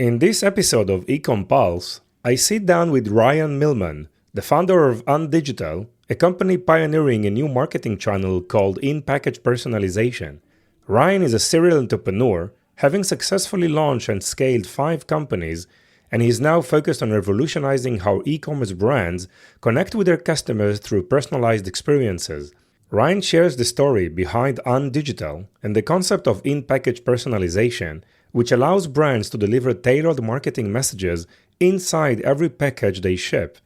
In this episode of eCom Pulse, I sit down with Ryan Millman, the founder of Undigital, a company pioneering a new marketing channel called in-package personalization. Ryan is a serial entrepreneur, having successfully launched and scaled 5 companies, and he is now focused on revolutionizing how e-commerce brands connect with their customers through personalized experiences. Ryan shares the story behind Undigital and the concept of in-package personalization, which allows brands to deliver tailored marketing messages inside every package they ship.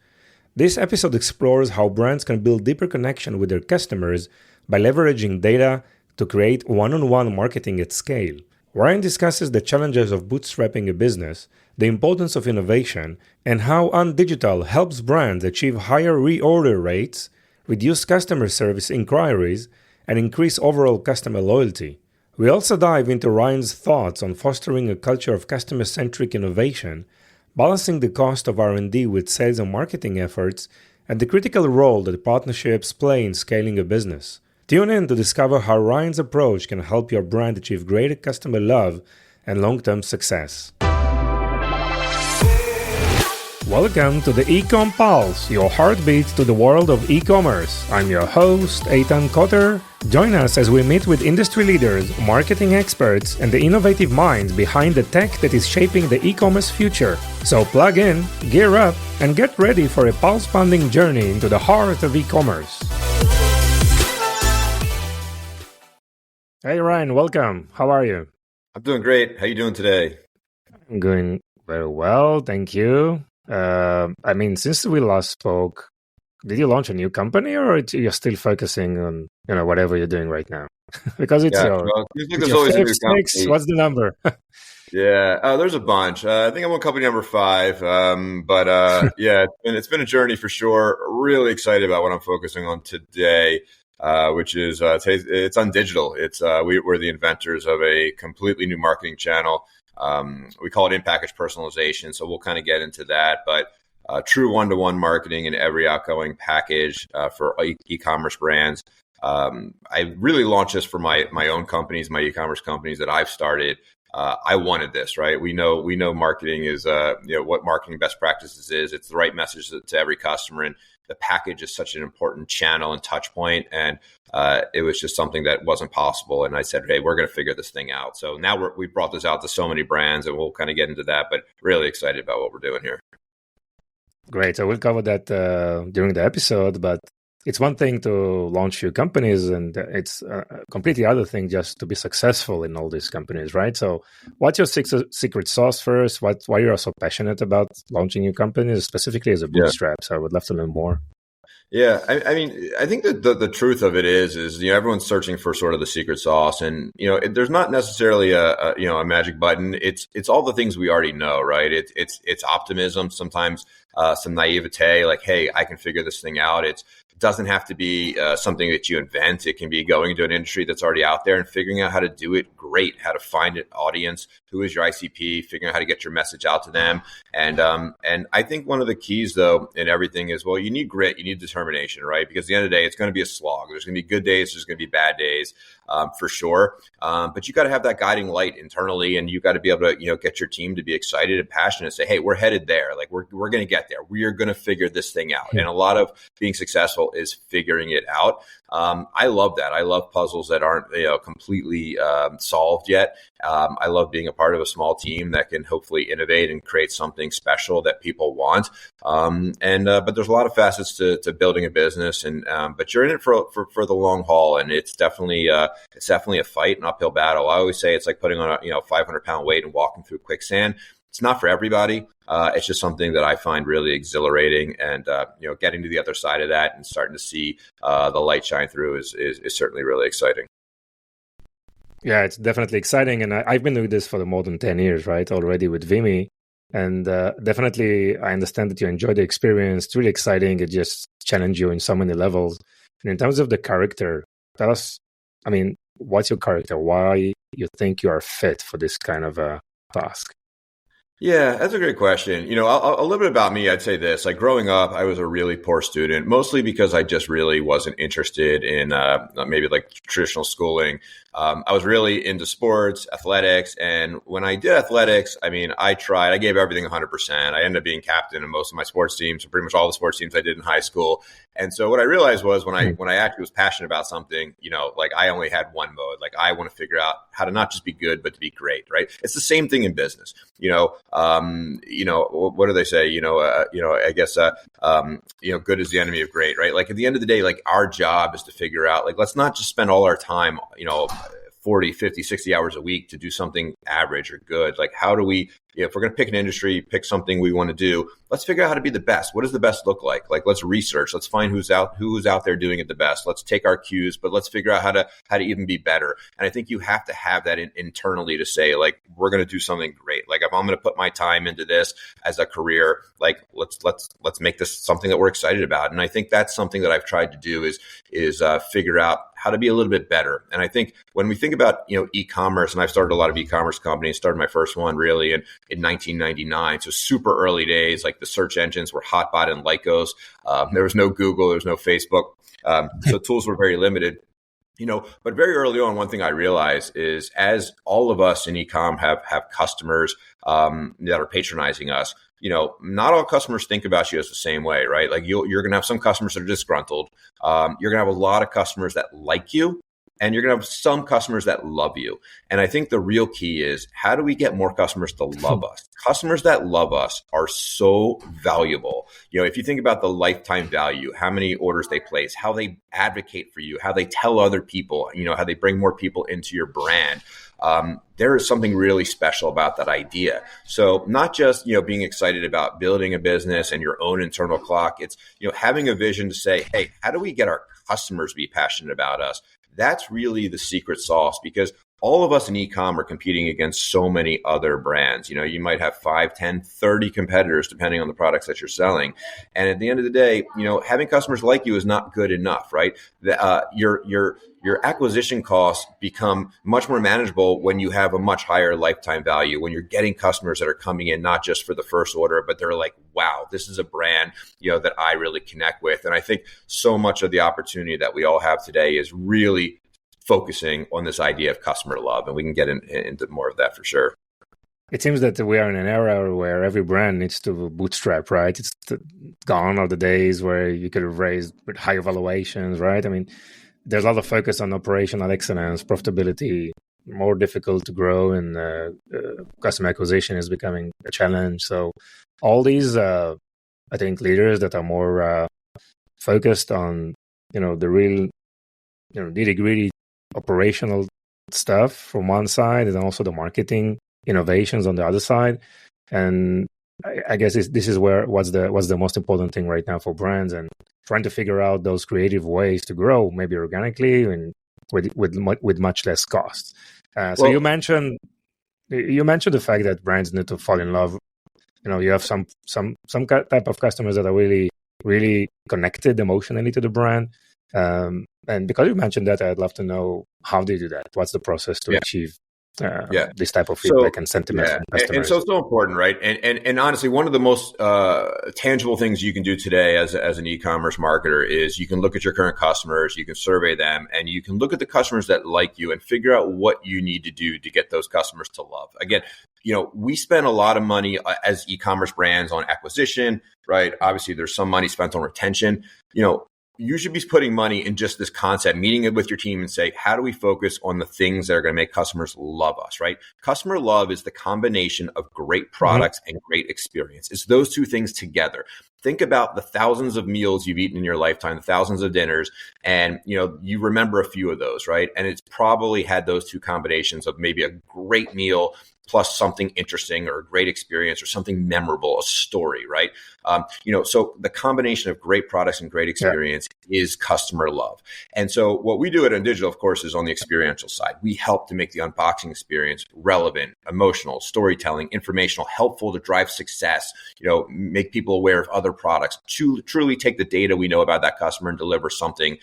This episode explores how brands can build deeper connection with their customers by leveraging data to create one-on-one marketing at scale. Ryan discusses the challenges of bootstrapping a business, the importance of innovation, and how Undigital helps brands achieve higher reorder rates, reduce customer service inquiries, and increase overall customer loyalty. We also dive into Ryan's thoughts on fostering a culture of customer-centric innovation, balancing the cost of R&D with sales and marketing efforts, and the critical role that partnerships play in scaling a business. Tune in to discover how Ryan's approach can help your brand achieve greater customer love and long-term success. Welcome to the eCom Pulse, your heartbeat to the world of e-commerce. I'm your host, Eitan Koter. Join us as we meet with industry leaders, marketing experts, and the innovative minds behind the tech that is shaping the e-commerce future. So plug in, gear up, and get ready for a pulse-pounding journey into the heart of e-commerce. Hey Ryan, welcome. How are you? I'm doing great. How you doing today? I'm doing very well, thank you. Since we last spoke, did you launch a new company or you're still focusing on, whatever you're doing right now? Because it's your fifth, sixth, what's the number? There's a bunch. I think I'm on company number 5. It's been a journey for sure. Really excited about what I'm focusing on today, which is it's Undigital. It's we're the inventors of a completely new marketing channel. We call it in-package personalization, so we'll kind of get into that. But true one-to-one marketing in every outgoing package for e-commerce brands. I really launched this for my own companies, my e-commerce companies that I've started. I wanted this, right? We know marketing is what marketing best practices is. It's the right message to every customer, and the package is such an important channel and touch point. And it was just something that wasn't possible. And I said, hey, we're going to figure this thing out. So now we brought this out to so many brands, and we'll kind of get into that, but really excited about what we're doing here. Great. So we'll cover that during the episode, but it's one thing to launch your companies, and it's a completely other thing just to be successful in all these companies, right? So what's your secret sauce first? Why you're so passionate about launching new companies, specifically as a bootstrap? So I would love to learn more. Yeah, I think that the truth of it is everyone's searching for sort of the secret sauce, and there's not necessarily a magic button. It's all the things we already know, right? It's optimism, sometimes some naivete, like, hey, I can figure this thing out. It doesn't have to be something that you invent. It can be going into an industry that's already out there and figuring out how to do it great, how to find an audience, who is your ICP, figuring out how to get your message out to them. And I think one of the keys, though, in everything is, well, you need grit, you need determination, right? Because at the end of the day, it's going to be a slog. There's going to be good days, there's going to be bad days, for sure. But you got to have that guiding light internally, and you got to be able to, get your team to be excited and passionate and say, hey, we're headed there. Like we're going to get there. We are going to figure this thing out. And a lot of being successful is figuring it out. I love that. I love puzzles that aren't completely solved yet. I love being a part of a small team that can hopefully innovate and create something special that people want. But there's a lot of facets to building a business, but you're in it for the long haul, and it's definitely a fight, an uphill battle. I always say it's like putting on a 500-pound weight and walking through quicksand. It's not for everybody. It's just something that I find really exhilarating, and getting to the other side of that and starting to see the light shine through is certainly really exciting. Yeah, it's definitely exciting, and I've been doing this for more than 10 years, right? Already with Vimy, and definitely I understand that you enjoy the experience. It's really exciting. It just challenges you in so many levels. And in terms of the character, tell us, what's your character? Why you think you are fit for this kind of task? Yeah, that's a great question. A little bit about me, I'd say this. Like growing up, I was a really poor student, mostly because I just really wasn't interested in maybe like traditional schooling. I was really into sports, athletics. And when I did athletics, I mean, I gave everything 100%. I ended up being captain in most of my sports teams, pretty much all the sports teams I did in high school. And so what I realized was when I actually was passionate about something, like I only had one mode. Like I want to figure out how to not just be good, but to be great, right? It's the same thing in business. What do they say? I guess, good is the enemy of great, right? Like at the end of the day, like our job is to figure out, like, let's not just spend all our time, 40, 50, 60 hours a week to do something average or good. Like how do we, if we're going to pick an industry, pick something we want to do, let's figure out how to be the best. What does the best look like? Like let's research, let's find who's out there doing it the best. Let's take our cues, but let's figure out how to even be better. And I think you have to have that internally to say, like, we're going to do something great. Like if I'm going to put my time into this as a career, like let's make this something that we're excited about. And I think that's something that I've tried to do is figure out how to be a little bit better. And I think when we think about, e-commerce, and I've started a lot of e-commerce companies, started my first one really in 1999. So super early days, like the search engines were Hotbot and Lycos. There was no Google, there was no Facebook. So tools were very limited. But very early on, one thing I realized is as all of us in e-com have customers that are patronizing us, not all customers think about you as the same way, right? Like you're going to have some customers that are disgruntled. You're going to have a lot of customers that like you, and you're going to have some customers that love you. And I think the real key is how do we get more customers to love us? Customers that love us are so valuable. If you think about the lifetime value, how many orders they place, how they advocate for you, how they tell other people, how they bring more people into your brand. There is something really special about that idea. So not just, being excited about building a business and your own internal clock. It's, having a vision to say, hey, how do we get our customers to be passionate about us? That's really the secret sauce, because all of us in e-com are competing against so many other brands. You might have 5, 10, 30 competitors, depending on the products that you're selling. And at the end of the day, having customers like you is not good enough, right? Your acquisition costs become much more manageable when you have a much higher lifetime value, when you're getting customers that are coming in, not just for the first order, but they're like, wow, this is a brand, that I really connect with. And I think so much of the opportunity that we all have today is really focusing on this idea of customer love. And we can get into more of that for sure. It seems that we are in an era where every brand needs to bootstrap, right? It's gone are the days where you could have raised with higher valuations, right? I mean, there's a lot of focus on operational excellence, profitability, more difficult to grow, and customer acquisition is becoming a challenge. So all these, I think, leaders that are more focused on, the real, nitty-gritty operational stuff from one side, and also the marketing innovations on the other side. And I guess this is what's the most important thing right now for brands, and trying to figure out those creative ways to grow, maybe organically and with much less cost. So you mentioned the fact that brands need to fall in love. You have some type of customers that are really, really connected emotionally to the brand. And because you mentioned that, I'd love to know how do you do that? What's the process to achieve this type of feedback and sentiment from customers? And so it's so important, right? And honestly, one of the most tangible things you can do today as an e-commerce marketer is you can look at your current customers, you can survey them, and you can look at the customers that like you and figure out what you need to do to get those customers to love. Again, we spend a lot of money as e-commerce brands on acquisition, right? Obviously, there's some money spent on retention. You should be putting money in just this concept, meeting it with your team and say, how do we focus on the things that are going to make customers love us, right? Customer love is the combination of great products and great experience. It's those two things together. Think about the thousands of meals you've eaten in your lifetime, the thousands of dinners, and you remember a few of those, right? And it's probably had those two combinations of maybe a great meal plus something interesting or a great experience or something memorable, a story, right? So the combination of great products and great experience is customer love. And so what we do at Undigital, of course, is on the experiential side. We help to make the unboxing experience relevant, emotional, storytelling, informational, helpful to drive success, make people aware of other products, to truly take the data we know about that customer and deliver something,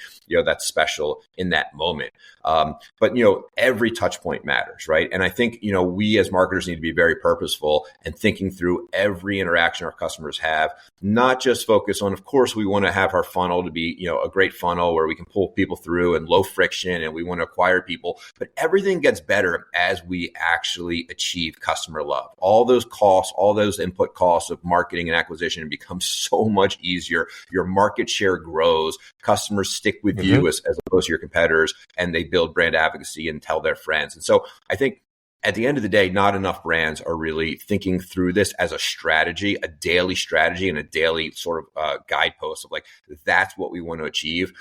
that's special in that moment. But every touch point matters, right? And I think, we as as marketers need to be very purposeful and thinking through every interaction our customers have, not just focus on, of course, we want to have our funnel to be, a great funnel where we can pull people through and low friction and we want to acquire people, but everything gets better as we actually achieve customer love. All those costs, all those input costs of marketing and acquisition become so much easier. Your market share grows, customers stick with you as opposed to your competitors, and they build brand advocacy and tell their friends. And so I think at the end of the day, not enough brands are really thinking through this as a strategy, a daily strategy and a daily sort of guidepost of like, that's what we want to achieve.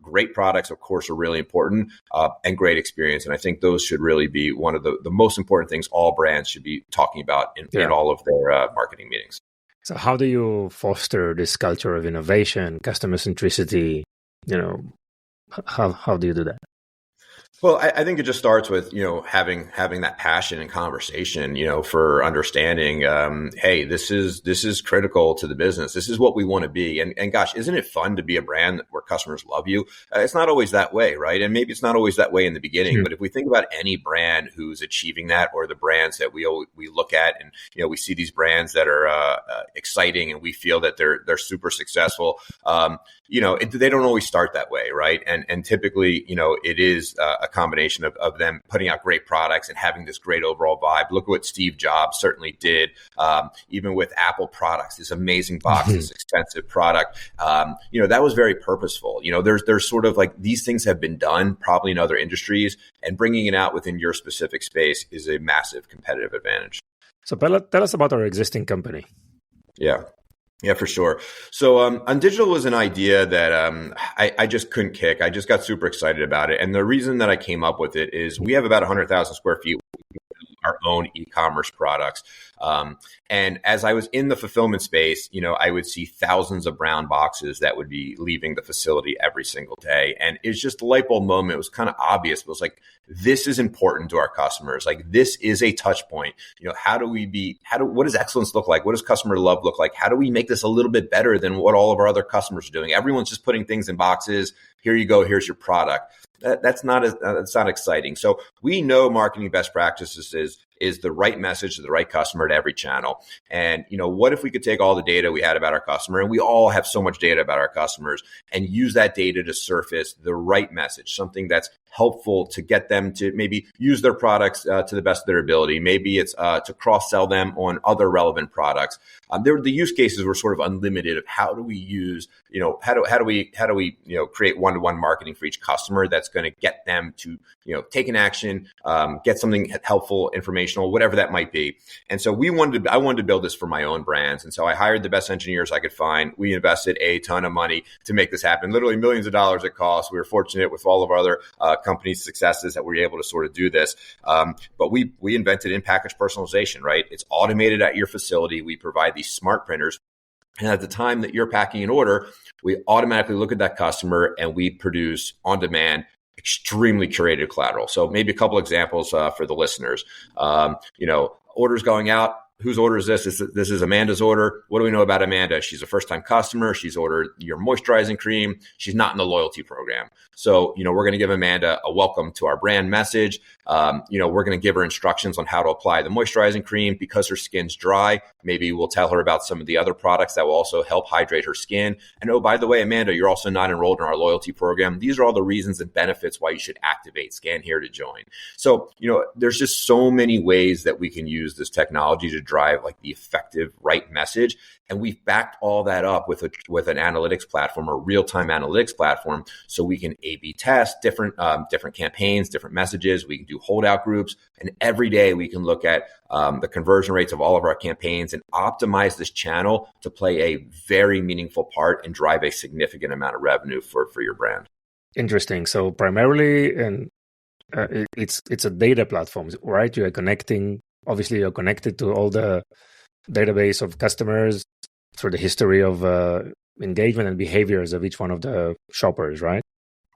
Great products, of course, are really important and great experience. And I think those should really be one of the most important things all brands should be talking about in all of their marketing meetings. So how do you foster this culture of innovation, customer centricity? How do you do that? Well, I think it just starts with, having that passion and conversation, for understanding, hey, this is critical to the business. This is what we want to be. And gosh, isn't it fun to be a brand where customers love you? It's not always that way, right? And maybe it's not always that way in the beginning, but if we think about any brand who's achieving that, or the brands that we look at and, we see these brands that are exciting and we feel that they're super successful, they don't always start that way, right? And typically, it is a combination of them putting out great products and having this great overall vibe. Look at what Steve Jobs certainly did, even with Apple products, this amazing box, this expensive product. That was very purposeful. There's sort of like these things have been done probably in other industries, and bringing it out within your specific space is a massive competitive advantage. So tell us about our existing company. Yeah, for sure. So Undigital was an idea that I just couldn't kick. I just got super excited about it. And the reason that I came up with it is we have about 100,000 square feet, our own e-commerce products. And as I was in the fulfillment space, I would see thousands of brown boxes that would be leaving the facility every single day. And it's just a light bulb moment. It was kind of obvious, but it was like, this is important to our customers. Like, this is a touch point. What does excellence look like? What does customer love look like? How do we make this a little bit better than what all of our other customers are doing? Everyone's just putting things in boxes. Here you go. Here's your product. That's not exciting. So we know marketing best practices is the right message to the right customer at every channel. And, what if we could take all the data we had about our customer, and we all have so much data about our customers, and use that data to surface the right message, something that's helpful to get them to maybe use their products to the best of their ability. Maybe it's to cross-sell them on other relevant products. The use cases were sort of unlimited of how do we use, how do we create one-to-one marketing for each customer that's going to get them to, take an action, get something helpful, informational, whatever that might be. And so I wanted to build this for my own brands. And so I hired the best engineers I could find. We invested a ton of money to make this happen, literally millions of dollars it cost. We were fortunate with all of our other company's successes that we were able to sort of do this. But we invented in-package personalization, right? It's automated at your facility. We provide these smart printers. And at the time that you're packing an order, we automatically look at that customer and we produce on demand extremely curated collateral. So maybe a couple examples for the listeners. Orders going out. Whose order is this? This is Amanda's order. What do we know about Amanda? She's a first-time customer. She's ordered your moisturizing cream. She's not in the loyalty program. So, we're going to give Amanda a welcome to our brand message. We're going to give her instructions on how to apply the moisturizing cream because her skin's dry. Maybe we'll tell her about some of the other products that will also help hydrate her skin. And oh, by the way, Amanda, you're also not enrolled in our loyalty program. These are all the reasons and benefits why you should activate. Scan here to join. So, there's just so many ways that we can use this technology to drive like the effective right message. And we've backed all that up with an analytics platform, a real-time analytics platform, so we can A/B test different campaigns, different messages. We can do holdout groups, and every day we can look at the conversion rates of all of our campaigns and optimize this channel to play a very meaningful part and drive a significant amount of revenue for your brand. Interesting. So primarily, and it's a data platform, right? You're connecting. Obviously, you're connected to all the database of customers through the history of engagement and behaviors of each one of the shoppers, right?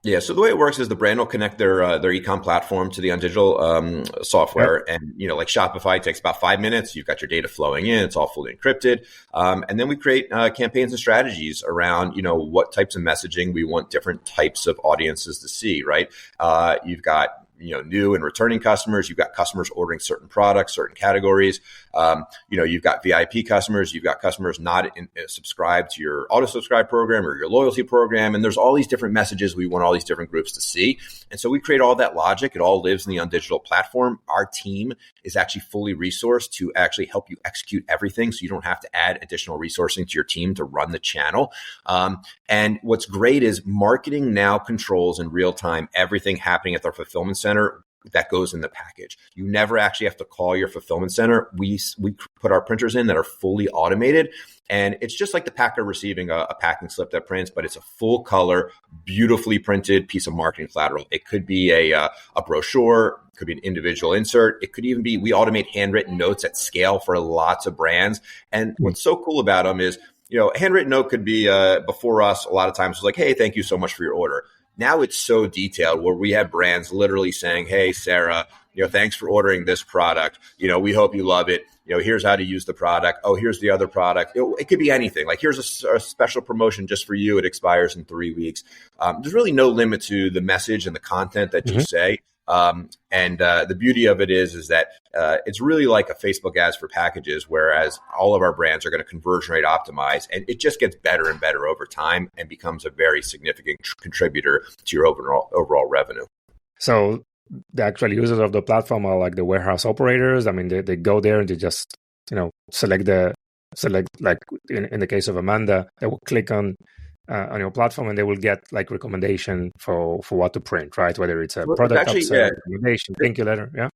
Yeah. So the way it works is the brand will connect their eCom platform to the Undigital software, right. And like Shopify takes about 5 minutes. You've got your data flowing in; it's all fully encrypted, and then we create campaigns and strategies around what types of messaging we want different types of audiences to see. Right? You've got new and returning customers. You've got customers ordering certain products, certain categories. You've got VIP customers. You've got customers not subscribed to your auto subscribe program or your loyalty program. And there's all these different messages we want all these different groups to see. And so we create all that logic. It all lives in the Undigital platform. Our team is actually fully resourced to actually help you execute everything. So you don't have to add additional resourcing to your team to run the channel. And what's great is marketing now controls in real time everything happening at their fulfillment center that goes in the package. You never actually have to call your fulfillment center. We put our printers in that are fully automated. And it's just like the packer receiving a packing slip that prints, but it's a full color, beautifully printed piece of marketing collateral. It could be a brochure, it could be an individual insert. It could even be, we automate handwritten notes at scale for lots of brands. And what's so cool about them is, a handwritten note could be before us, a lot of times it's like, hey, thank you so much for your order. Now it's so detailed where we have brands literally saying, hey, Sarah, thanks for ordering this product. We hope you love it. Here's how to use the product. Oh, here's the other product. It could be anything. Like here's a special promotion just for you. It expires in 3 weeks. There's really no limit to the message and the content that you say. And the beauty of it is that it's really like a Facebook ads for packages, whereas all of our brands are going to conversion rate optimize, and it just gets better and better over time and becomes a very significant contributor to your overall revenue. So the actual users of the platform are like the warehouse operators. I mean, they go there and they just select like in the case of Amanda, they will click on your platform and they will get like recommendation for what to print, right? Whether it's a product upsell, recommendation, thank you letter. Yeah.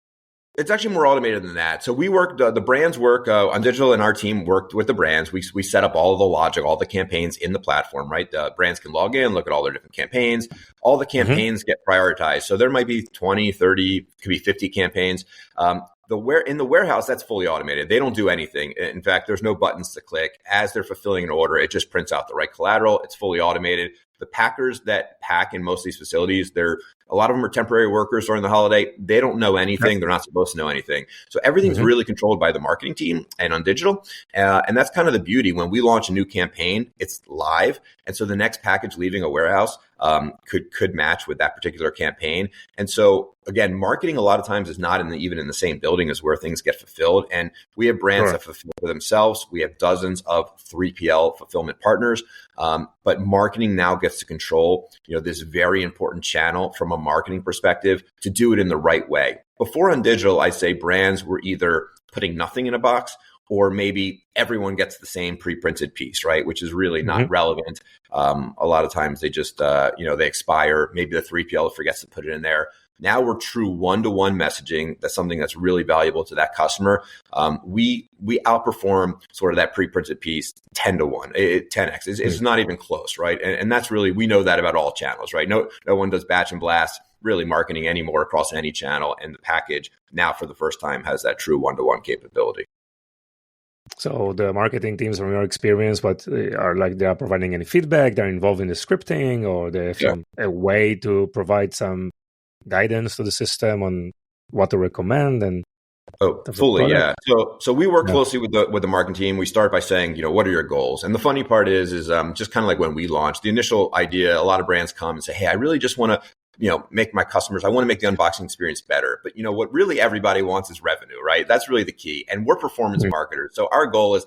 It's actually more automated than that. So we work, the brands work, Undigital and our team worked with the brands. We set up all of the logic, all the campaigns in the platform, right? The brands can log in, look at all their different campaigns. All the campaigns get prioritized. So there might be 20, 30, could be 50 campaigns. In the warehouse, that's fully automated. They don't do anything. In fact, there's no buttons to click. As they're fulfilling an order, it just prints out the right collateral. It's fully automated. The packers that pack in most of these facilities, a lot of them are temporary workers during the holiday. They don't know anything. They're not supposed to know anything. So everything's really controlled by the marketing team and Undigital. And that's kind of the beauty. When we launch a new campaign, it's live. And so the next package leaving a warehouse could match with that particular campaign. And so again, marketing a lot of times is not even in the same building as where things get fulfilled. And we have brands that fulfill for themselves. We have dozens of 3PL fulfillment partners. But marketing now gets to control, this very important channel from a marketing perspective to do it in the right way. Before Undigital, I say brands were either putting nothing in a box or maybe everyone gets the same pre-printed piece, right? Which is really not relevant. A lot of times they just, they expire. Maybe the 3PL forgets to put it in there. Now we're true one-to-one messaging. That's something that's really valuable to that customer. We outperform sort of that pre-printed piece 10-1, 10x. It's not even close, right? And that's really, we know that about all channels, right? No one does batch and blast really marketing anymore across any channel. And the package now for the first time has that true one-to-one capability. So the marketing teams, from your experience, they are providing any feedback? They're involved in the scripting, or they have a way to provide some guidance to the system on what to recommend? And fully, yeah. So we work closely with the marketing team. We start by saying, what are your goals? And the funny part is just kind of like when we launched, the initial idea, a lot of brands come and say, hey, I really just want to make my customers, I want to make the unboxing experience better. But what really everybody wants is revenue, right? That's really the key. And we're performance marketers. So our goal is,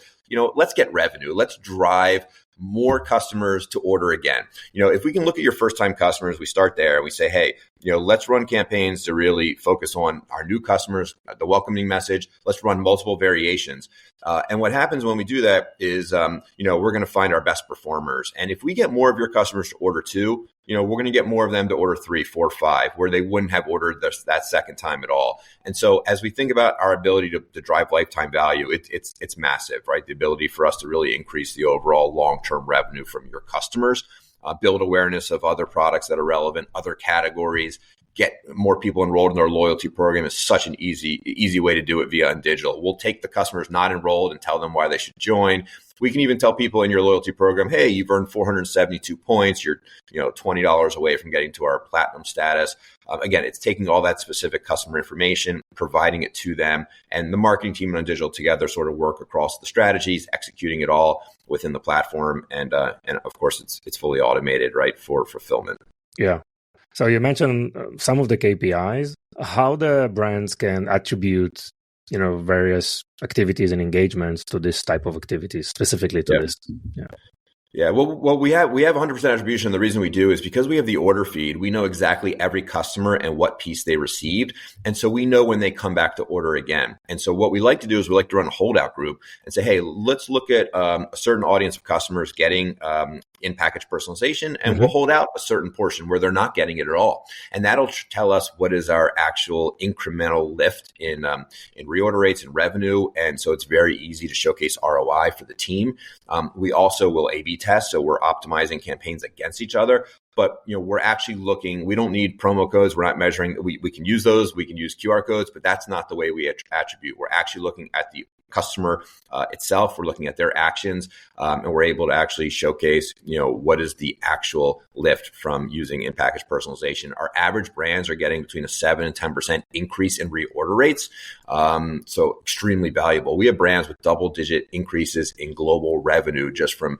let's get revenue. Let's drive more customers to order again. If we can look at your first time customers, we start there and we say, hey, let's run campaigns to really focus on our new customers, the welcoming message. Let's run multiple variations. And what happens when we do that is, we're going to find our best performers. And if we get more of your customers to order 2, we're going to get more of them to order 3, 4, 5, where they wouldn't have ordered that second time at all. And so as we think about our ability to drive lifetime value, it's massive, right? The ability for us to really increase the overall long-term revenue from your customers, build awareness of other products that are relevant, other categories, get more people enrolled in our loyalty program is such an easy way to do it via Undigital. We'll take the customers not enrolled and tell them why they should join. We can even tell people in your loyalty program, hey, you've earned 472 points. You're, $20 away from getting to our platinum status. Again, it's taking all that specific customer information, providing it to them, and the marketing team and Undigital together sort of work across the strategies, executing it all within the platform. And of course, it's fully automated, right, for fulfillment. Yeah. So you mentioned some of the KPIs, how the brands can attribute, various activities and engagements to this type of activities, specifically to this. Yeah. Yeah, well, we have 100% attribution. The reason we do is because we have the order feed. We know exactly every customer and what piece they received, and so we know when they come back to order again. And so what we like to do is we like to run a holdout group and say, hey, let's look at a certain audience of customers getting in-package personalization, and we'll hold out a certain portion where they're not getting it at all, and that'll tell us what is our actual incremental lift in reorder rates and revenue. And so it's very easy to showcase ROI for the team. We also will A/B test, so we're optimizing campaigns against each other. But we're actually looking. We don't need promo codes. We're not measuring. We can use those. We can use QR codes, but that's not the way we attribute. We're actually looking at the customer itself. We're looking at their actions, and we're able to actually showcase, what is the actual lift from using in-package personalization. Our average brands are getting between a 7 and 10% increase in reorder rates, so extremely valuable. We have brands with double-digit increases in global revenue just from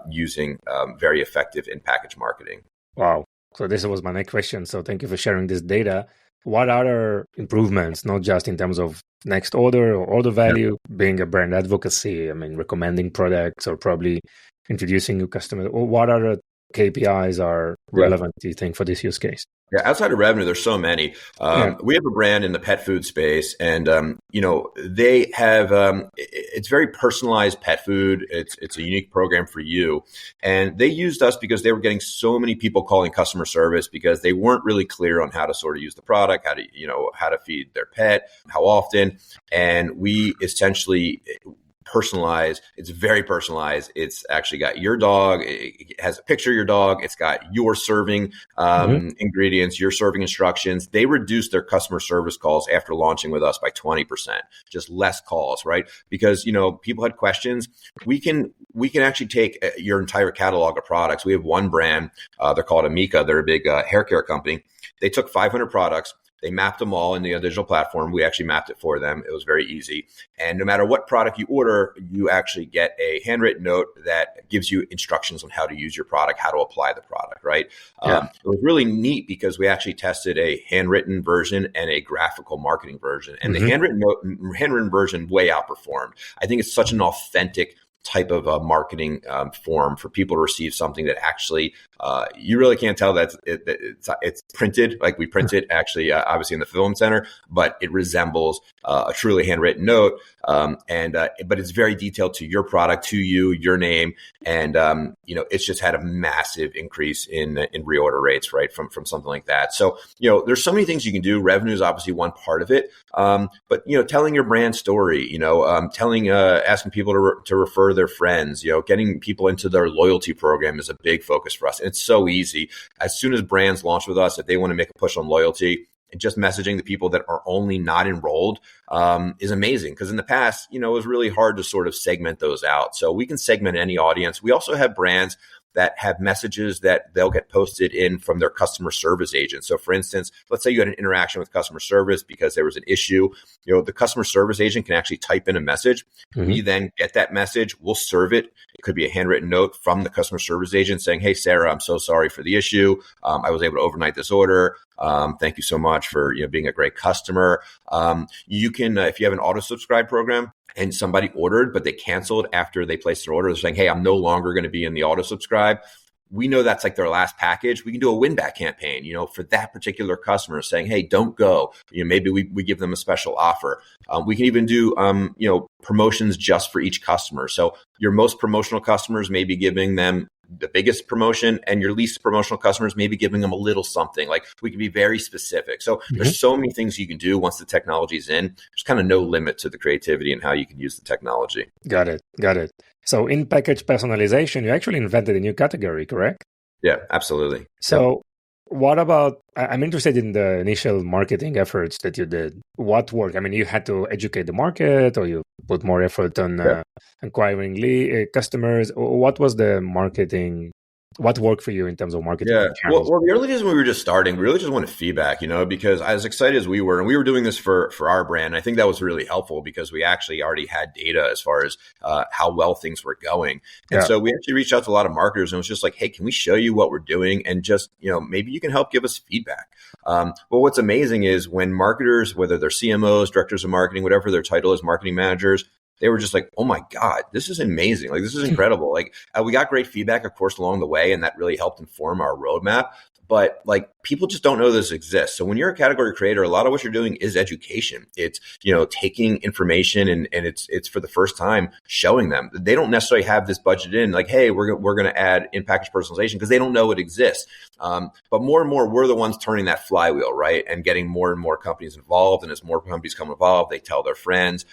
using very effective in-package marketing. Wow. So this was my next question. So thank you for sharing this data. What other improvements, not just in terms of next order or order value, being a brand advocacy, recommending products or probably introducing new customers, or what other KPIs are relevant, do you think, for this use case? Yeah, outside of revenue, there's so many. We have a brand in the pet food space, and they have it's very personalized pet food. It's a unique program for you, and they used us because they were getting so many people calling customer service because they weren't really clear on how to sort of use the product, how to feed their pet, how often, and we essentially personalized. It's very personalized. It's actually got your dog. It has a picture of your dog. It's got your serving ingredients, your serving instructions. They reduced their customer service calls after launching with us by 20%, just less calls, right? Because, people had questions. We can actually take your entire catalog of products. We have one brand, they're called Amica. They're a big hair care company. They took 500 products. They mapped them all in the Undigital platform. We actually mapped it for them. It was very easy. And no matter what product you order, you actually get a handwritten note that gives you instructions on how to use your product, how to apply the product, right? It was really neat because we actually tested a handwritten version and a graphical marketing version. And the handwritten version way outperformed. I think it's such an authentic type of a marketing form for people to receive something that actually you really can't tell that it's printed like we print it actually obviously in the fulfillment center, but it resembles a truly handwritten note, but it's very detailed to your product, to you, your name, and it's just had a massive increase in reorder rates, right, from something like that. So there's so many things you can do. Revenue is obviously one part of it, but telling your brand story, asking people to refer their friends, getting people into their loyalty program is a big focus for us. And it's so easy. As soon as brands launch with us, if they want to make a push on loyalty, and just messaging the people that are only not enrolled is amazing. Because in the past, it was really hard to sort of segment those out. So we can segment any audience. We also have brands that have messages that they'll get posted in from their customer service agent. So for instance, let's say you had an interaction with customer service because there was an issue. The customer service agent can actually type in a message. We then get that message. We'll serve it. It could be a handwritten note from the customer service agent saying, hey, Sarah, I'm so sorry for the issue. I was able to overnight this order. Thank you so much for being a great customer. You can, if you have an auto subscribe program, and somebody ordered, but they canceled after they placed their order, they're saying, hey, I'm no longer going to be in the auto subscribe. We know that's like their last package. We can do a win back campaign, for that particular customer saying, hey, don't go. Maybe we give them a special offer. We can even do, promotions just for each customer. So your most promotional customers may be giving them the biggest promotion, and your least promotional customers may be giving them a little something. Like we can be very specific. So there's so many things you can do once the technology is in. There's kind of no limit to the creativity and how you can use the technology. Got it. So in package personalization, you actually invented a new category, correct? Yeah, absolutely. So what about, I'm interested in the initial marketing efforts that you did. What worked? You had to educate the market, or you put more effort on acquiring customers. What was the marketing what worked for you in terms of marketing Yeah. channels? Well, the early days when we were just starting, we really just wanted feedback, because as excited as we were, and we were doing this for our brand, I think that was really helpful because we actually already had data as far as how well things were going. And so we actually reached out to a lot of marketers and it was just like, hey, can we show you what we're doing? And just, maybe you can help give us feedback. But what's amazing is when marketers, whether they're CMOs, directors of marketing, whatever their title is, marketing managers, they were just like, oh my God, this is amazing. Like, this is incredible. Like, we got great feedback, of course, along the way, and that really helped inform our roadmap. But like, people just don't know this exists. So when you're a category creator, a lot of what you're doing is education. It's, taking information and it's for the first time showing them. They don't necessarily have this budgeted in like, hey, we're going to add in-package personalization because they don't know it exists. But more and more, we're the ones turning that flywheel, right? And getting more and more companies involved. And as more companies come involved, they tell their friends.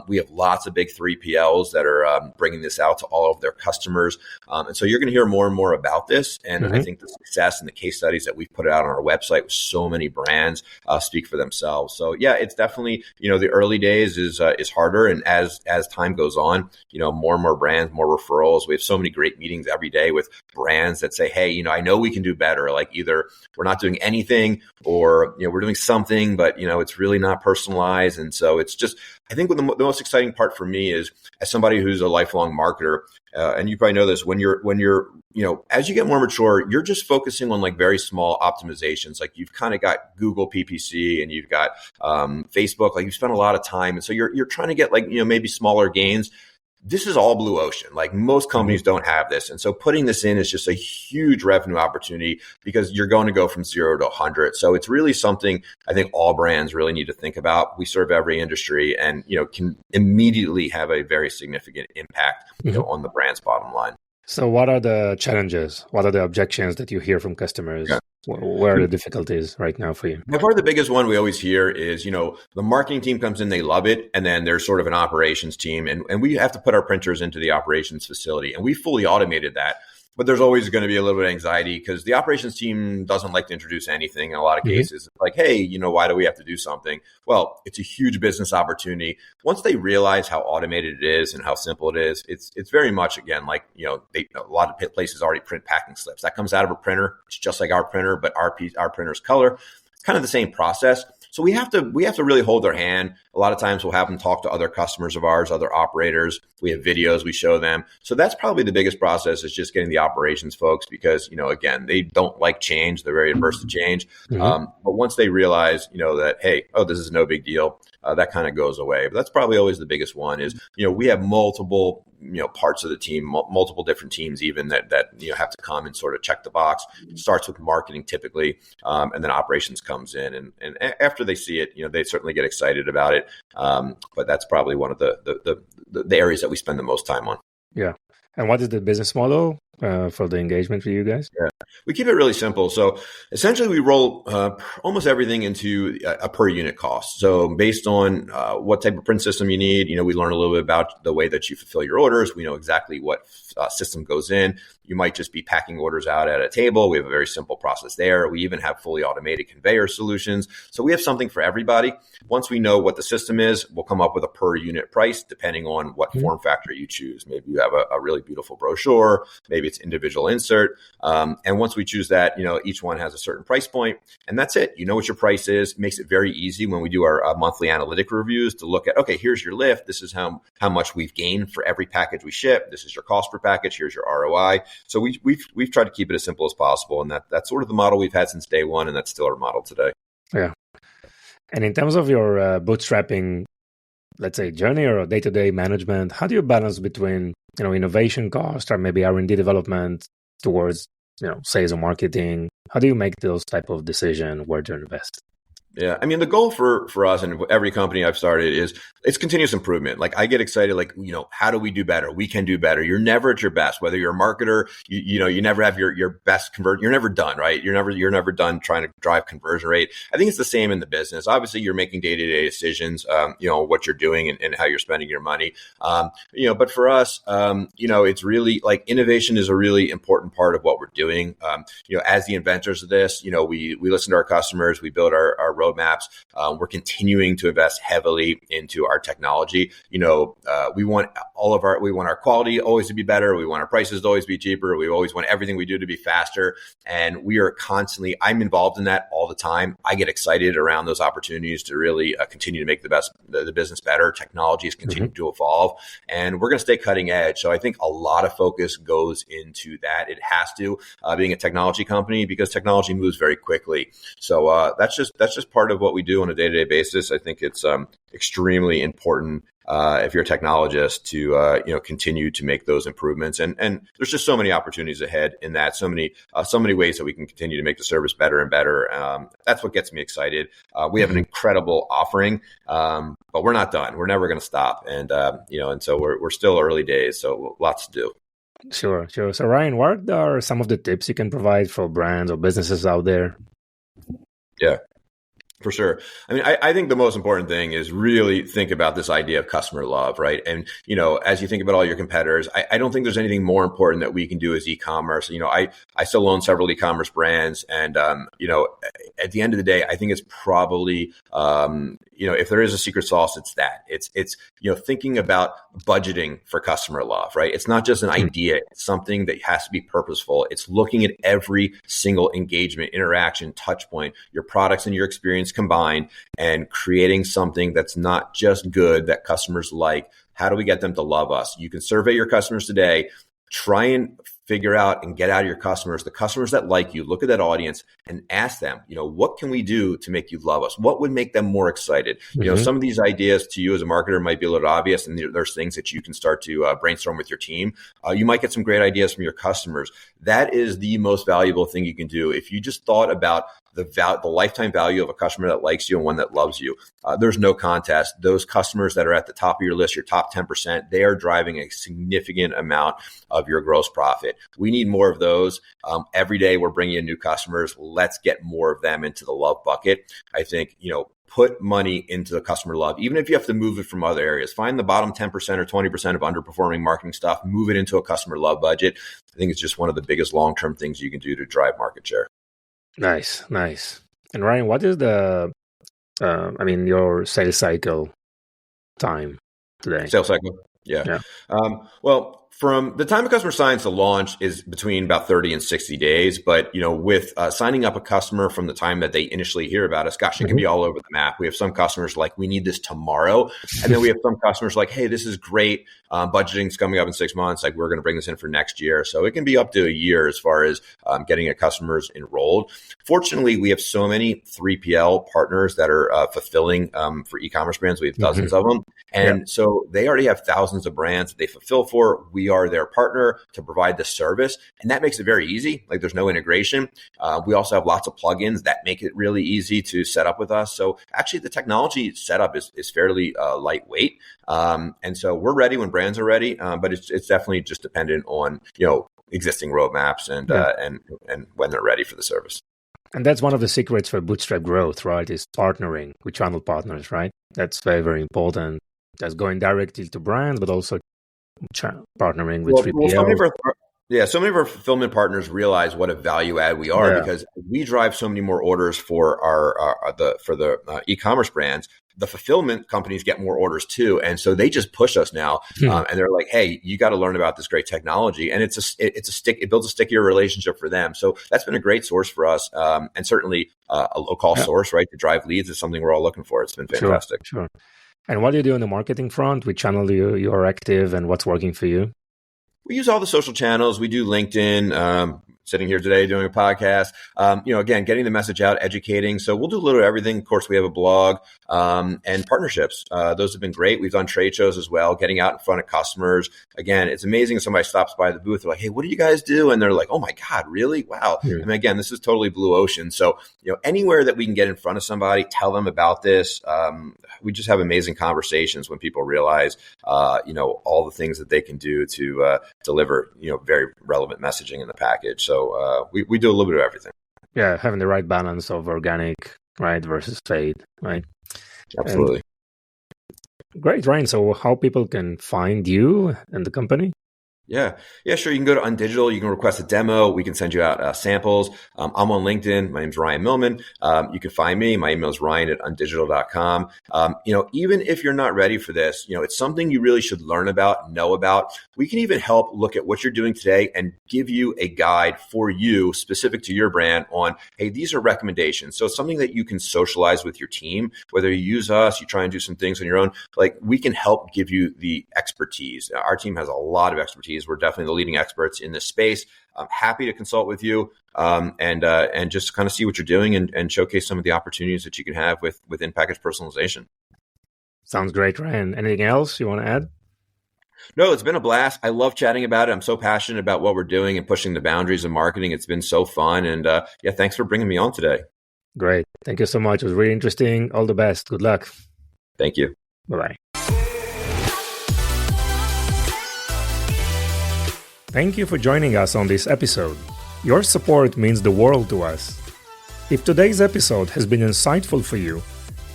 We have lots of big 3PLs that are bringing this out to all of their customers. And so you're going to hear more and more about this. And I think the success and the case studies that we've put out on our website with so many brands speak for themselves. So yeah, it's definitely, the early days is harder. And as time goes on, more and more brands, more referrals. We have so many great meetings every day with brands that say, hey, I know we can do better. Like, either we're not doing anything or, we're doing something, but, it's really not personalized. And so it's just, I think the most exciting part for me is, as somebody who's a lifelong marketer, and you probably know this, when you're, as you get more mature, you're just focusing on like very small optimizations. Like, you've kind of got Google PPC and you've got Facebook. Like, you spend a lot of time, and so you're trying to get like maybe smaller gains. This is all blue ocean. Like, most companies don't have this. And so putting this in is just a huge revenue opportunity because you're going to go from 0 to 100. So it's really something I think all brands really need to think about. We serve every industry and, can immediately have a very significant impact, on the brand's bottom line. So what are the challenges? What are the objections that you hear from customers? Yeah. Where are the difficulties right now for you? By far, the biggest one we always hear is, the marketing team comes in, they love it. And then there's sort of an operations team and we have to put our printers into the operations facility, and we fully automated that. But there's always going to be a little bit of anxiety because the operations team doesn't like to introduce anything. In a lot of cases, like, hey, why do we have to do something? Well, it's a huge business opportunity. Once they realize how automated it is and how simple it is, it's very much, again, like, a lot of places already print packing slips. That comes out of a printer. It's just like our printer, but our printer's color. It's kind of the same process. So we have to really hold their hand. A lot of times we'll have them talk to other customers of ours, other operators. We have videos we show them. So that's probably the biggest process, is just getting the operations folks, because, again, they don't like change. They're very adverse to change. But once they realize, that, hey, this is no big deal, that kind of goes away. But that's probably always the biggest one is, we have multiple, parts of the team, multiple different teams even that have to come and sort of check the box. It starts with marketing typically, and then operations comes in. And after they see it, they certainly get excited about it. But that's probably one of the areas that we spend the most time on. Yeah. And what is the business model for the engagement for you guys? Yeah. We keep it really simple. So essentially we roll almost everything into a per unit cost. So based on what type of print system you need, we learn a little bit about the way that you fulfill your orders. We know exactly what system goes in. You might just be packing orders out at a table. We have a very simple process there. We even have fully automated conveyor solutions. So we have something for everybody. Once we know what the system is, we'll come up with a per unit price depending on what form factor you choose. Maybe you have a really beautiful brochure. Maybe it's individual insert. And once we choose that, each one has a certain price point, and that's it. You know what your price is. It makes it very easy when we do our monthly analytic reviews to look at, okay, here's your lift. This is how much we've gained for every package we ship. This is your cost per package. Here's your ROI. So we've tried to keep it as simple as possible. And that's sort of the model we've had since day one. And that's still our model today. Yeah. And in terms of your bootstrapping, let's say, journey or day-to-day management, how do you balance between, innovation cost or maybe R&D development towards, sales and marketing? How do you make those type of decisions where to invest? Yeah. I mean, the goal for us and every company I've started is it's continuous improvement. Like, I get excited, like, how do we do better? We can do better. You're never at your best, whether you're a marketer, you never have your best convert. You're never done, right? You're never done trying to drive conversion rate. I think it's the same in the business. Obviously you're making day-to-day decisions, what you're doing and how you're spending your money. But for us, it's really like innovation is a really important part of what we're doing. As the inventors of this, we listen to our customers, we build our roadmaps. We're continuing to invest heavily into our technology. We want our quality always to be better. We want our prices to always be cheaper. We always want everything we do to be faster. And we are I'm involved in that all the time. I get excited around those opportunities to really continue to make the business better. Technology is continuing to evolve, and we're going to stay cutting edge. So I think a lot of focus goes into that. It has to, being a technology company, because technology moves very quickly. So that's just part of what we do on a day-to-day basis. I think it's extremely important if you're a technologist to continue to make those improvements. And there's just so many opportunities ahead in that, so many ways that we can continue to make the service better and better. That's what gets me excited. We have an incredible offering, but we're not done. We're never going to stop. And so we're still early days, so lots to do. Sure. So Ryan, what are some of the tips you can provide for brands or businesses out there? Yeah. For sure. I mean, I think the most important thing is really think about this idea of customer love, right? And, as you think about all your competitors, I don't think there's anything more important that we can do as e-commerce. I still own several e-commerce brands. And, at the end of the day, I think it's probably, if there is a secret sauce, it's that. It's thinking about budgeting for customer love, right? It's not just an idea. It's something that has to be purposeful. It's looking at every single engagement, interaction, touch point, your products and your experience combined, and creating something that's not just good, that customers like. How do we get them to love us? You can survey your customers today. Try and figure out and get out of your customers, the customers that like you, look at that audience and ask them, what can we do to make you love us? What would make them more excited? Some of these ideas to you as a marketer might be a little obvious, and there's things that you can start to brainstorm with your team. You might get some great ideas from your customers. That is the most valuable thing you can do. If you just thought about the lifetime value of a customer that likes you and one that loves you, there's no contest. Those customers that are at the top of your list, your top 10%, they are driving a significant amount of your gross profit. We need more of those. Every day we're bringing in new customers. Let's get more of them into the love bucket. I think, put money into the customer love, even if you have to move it from other areas. Find the bottom 10% or 20% of underperforming marketing stuff, move it into a customer love budget. I think it's just one of the biggest long-term things you can do to drive market share. Nice. And Ryan, what is your sales cycle time today? Sales cycle? Yeah. Well, from the time a customer signs to launch is between about 30 and 60 days. But, with signing up a customer from the time that they initially hear about us, gosh, it can be all over the map. We have some customers like, we need this tomorrow. And then we have some customers like, hey, this is great. Budgeting's coming up in 6 months. Like, we're going to bring this in for next year. So it can be up to a year as far as getting a customers enrolled. Fortunately, we have so many 3PL partners that are fulfilling for e-commerce brands. We have dozens of them. And so they already have thousands of brands that they fulfill for. We are their partner to provide the service. And that makes it very easy. Like, there's no integration. We also have lots of plugins that make it really easy to set up with us. So actually the technology setup is fairly lightweight. And so we're ready when brands are ready. But it's definitely just dependent on, existing roadmaps and when they're ready for the service. And that's one of the secrets for Bootstrap growth, right? Is partnering with channel partners, right? That's very, very important. That's going directly to brands, but also partnering with 3PL. So many of our fulfillment partners realize what a value add we are because we drive so many more orders for the e-commerce brands. The fulfillment companies get more orders too, and so they just push us now, and they're like, "Hey, you got to learn about this great technology." And it builds a stickier relationship for them. So that's been a great source for us, and certainly a low cost source, right, to drive leads is something we're all looking for. It's been fantastic. Sure. And what do you do on the marketing front? Which channel you are active, and what's working for you? We use all the social channels. We do LinkedIn, sitting here today doing a podcast, again, getting the message out, educating. So we'll do a little of everything. Of course, we have a blog and partnerships. Those have been great. We've done trade shows as well, getting out in front of customers. Again, it's amazing if somebody stops by the booth. They're like, hey, what do you guys do? And they're like, oh my God, really? Wow. Yeah. And again, this is totally blue ocean. So, anywhere that we can get in front of somebody, tell them about this. We just have amazing conversations when people realize, all the things that they can do to deliver, very relevant messaging in the package. So we do a little bit of everything. Yeah, having the right balance of organic, right, versus paid, right? Absolutely. Great, Ryan. So how people can find you and the company? Yeah. Yeah, sure. You can go to Undigital. You can request a demo. We can send you out samples. I'm on LinkedIn. My name's Ryan Millman. You can find me. My email is ryan@undigital.com. Even if you're not ready for this, it's something you really should learn about, know about. We can even help look at what you're doing today and give you a guide for you specific to your brand on, hey, these are recommendations. So it's something that you can socialize with your team, whether you use us, you try and do some things on your own, like we can help give you the expertise. Our team has a lot of expertise. We're definitely the leading experts in this space. I'm happy to consult with you and just kind of see what you're doing and showcase some of the opportunities that you can have with in-package personalization. Sounds great, Ryan. Anything else you want to add? No, it's been a blast. I love chatting about it. I'm so passionate about what we're doing and pushing the boundaries of marketing. It's been so fun. And thanks for bringing me on today. Great. Thank you so much. It was really interesting. All the best. Good luck. Thank you. Bye-bye. Thank you for joining us on this episode. Your support means the world to us. If today's episode has been insightful for you,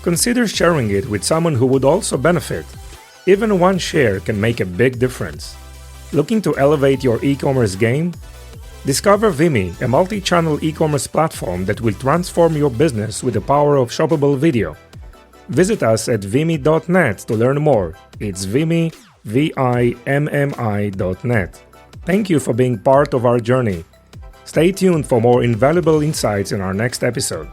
consider sharing it with someone who would also benefit. Even one share can make a big difference. Looking to elevate your e-commerce game? Discover Vimy, a multi-channel e-commerce platform that will transform your business with the power of shoppable video. Visit us at vimy.net to learn more. It's Vimy, VIMMI.net. Thank you for being part of our journey. Stay tuned for more invaluable insights in our next episode.